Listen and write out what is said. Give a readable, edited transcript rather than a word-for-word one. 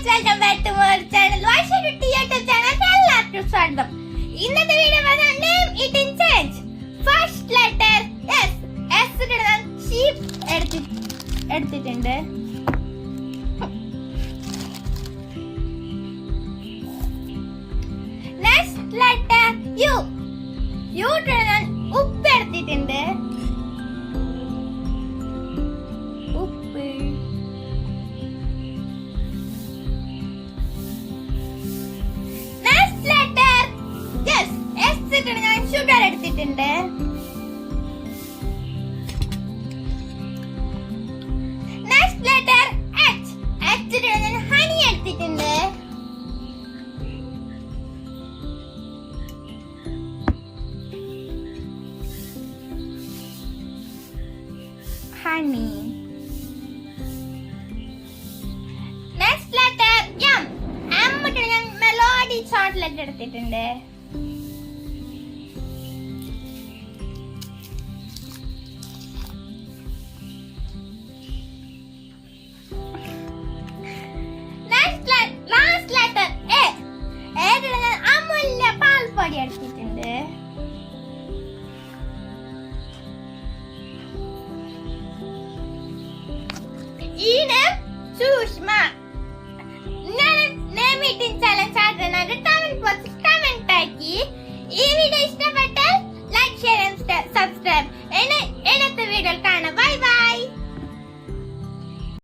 Welcome back to our channel Vashirutti YouTube channel എല്ലാവർക്കും സ്വാഗതം. ഇന്നത്തെ video name it in change first letter S. S ഞാൻ sheep എടുത്തിട്ടുണ്ട്. Next letter U. U ഞാൻ ഉപ്പ് എടുത്തിട്ടുണ്ട്. ഉപ്പ്. ഞാൻ ഷുഗർ എടുത്തിട്ടുണ്ട്. Next letter H. എച്ച് ഞാൻ ഹണി എടുത്തിട്ടുണ്ട്. Honey. Next letter M. M ഞാൻ മെലോഡി ചോക്ലേറ്റ് എടുത്തിട്ടുണ്ട്. Last letter A. ഞാൻ അമൂല്യ പാൽപ്പൊടി എടുത്തിട്ടുണ്ട്.